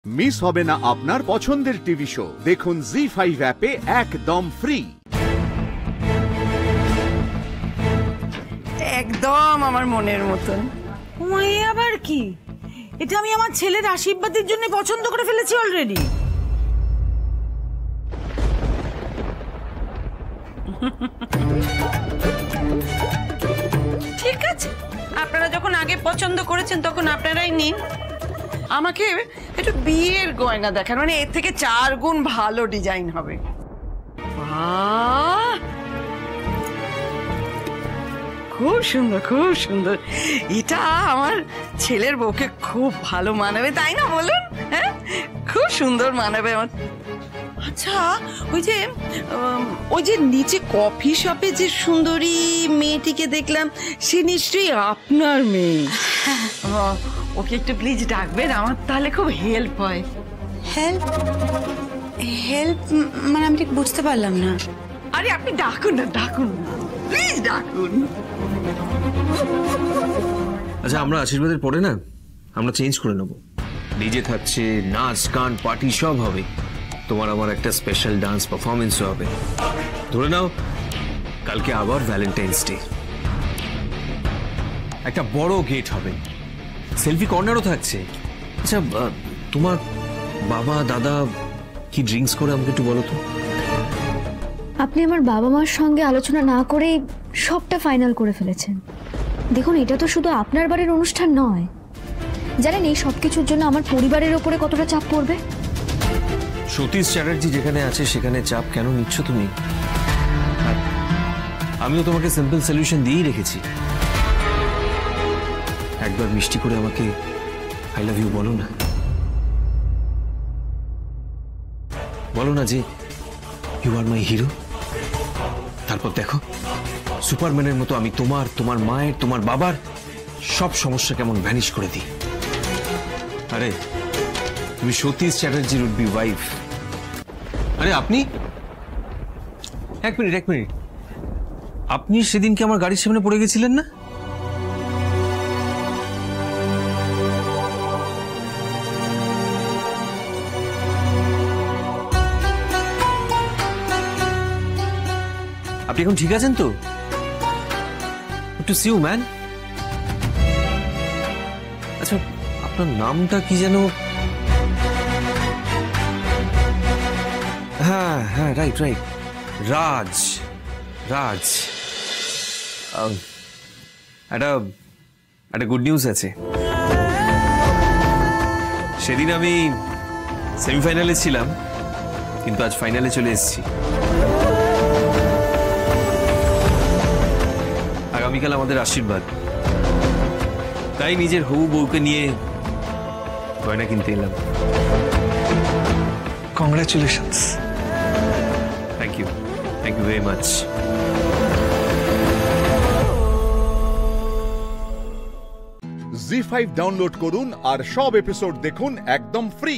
Miss হবে না আপনার পছন্দের টিভি শো। দেখুন জি5 অ্যাপে একদম ফ্রি। একদম আমার মনের মতন। ওই আবার কি? এটা আমি আমার ছেলের আশীর্বাদের জন্য পছন্দ করে ফেলেছি অলরেডি। ঠিক আছে, আপনারা যখন আগে পছন্দ করেছেন তখন আপনারাই নিন। আমাকে একটু বিয়ের গয়না দেখান, মানে এর থেকে 4 গুণ ভালো ডিজাইন হবে। বাহ, খুব সুন্দর, খুব সুন্দর। এটা আমার ছেলের বউকে খুব ভালো মানাবে, তাই না বলুন? হ্যাঁ, খুব সুন্দর মানাবে আমার। আচ্ছা, ওই যে নিচে কফি শপে যে সুন্দরী মেয়েটিকে দেখলাম, সে নিশ্চয়ই আপনার মেয়ে। ওকে একটু প্লিজ ডাকবেন, আমার তাহলে খুব হেল্প হয়। হেল্প? হেল্প মানে আমি ঠিক বুঝতে পারলাম না। আরে আপনি ডাকুন না, ডাকুন না, প্লিজ ডাকুন। আচ্ছা, আমরা আশীর্বাদের পরে না আমরা চেঞ্জ করে নেব। ডিজে থাকছে, নাচ গান পার্টি সব হবে। তোমার আমার একটা স্পেশাল ডান্স পারফরমেন্সও হবে। ধরে নাও কালকে আবার ভ্যালেন্টাইন্স ডে, একটা বড় গেট হবে, সেলফি কর্নারও থাকছে। আচ্ছা, তোমার বাবা দাদা কি ড্রিঙ্কস করে আমাকে একটু বলো তো। আপনি আমার বাবা মার সঙ্গে আলোচনা না করেই সবটা ফাইনাল করে ফেলেছেন। দেখুন, এটা তো শুধু আপনার বাড়ির অনুষ্ঠান নয়। জানেন এই সব কিছুর জন্য আমার পরিবারের ওপরে কতটা চাপ পড়বে? সতীশ চ্যাটার্জি যেখানে আছে সেখানে চাপ কেন নিচ্ছ তুমি? আমিও তোমাকে সিম্পল সলিউশন দিয়েই রেখেছি। একবার মিষ্টি করে আমাকে আই লাভ ইউ বলো না। বলো না যে ইউ আর মাই হিরো। তারপর দেখো সুপারম্যানের মতো আমি তোমার, তোমার মায়ের, তোমার বাবার সব সমস্যা কেমন ভ্যানিশ করে দিই। আরে তুমি সতীশ চ্যাটার্জির উড বি ওয়াইফ। আরে আপনি এক মিনিট, আপনি সেদিনকে আমার গাড়ির সামনে পড়ে গেছিলেন না? আপনি এখন ঠিক আছেন তো? To see you man. আচ্ছা, আপনার নামটা কি যেন? হ্যাঁ হ্যাঁ, রাইট, রাজ। একটা গুড নিউজ আছে। সেদিন আমি সেমিফাইনালে ছিলাম, কিন্তু আজ ফাইনালে চলে এসেছি। আগামীকাল আমাদের আশীর্বাদ, তাই নিজের হবু বউকে নিয়ে গয়না কিনতে এলাম। Congratulations. Thank you very much. Zee five download করুন আর সব এপিসোড দেখুন একদম ফ্রি।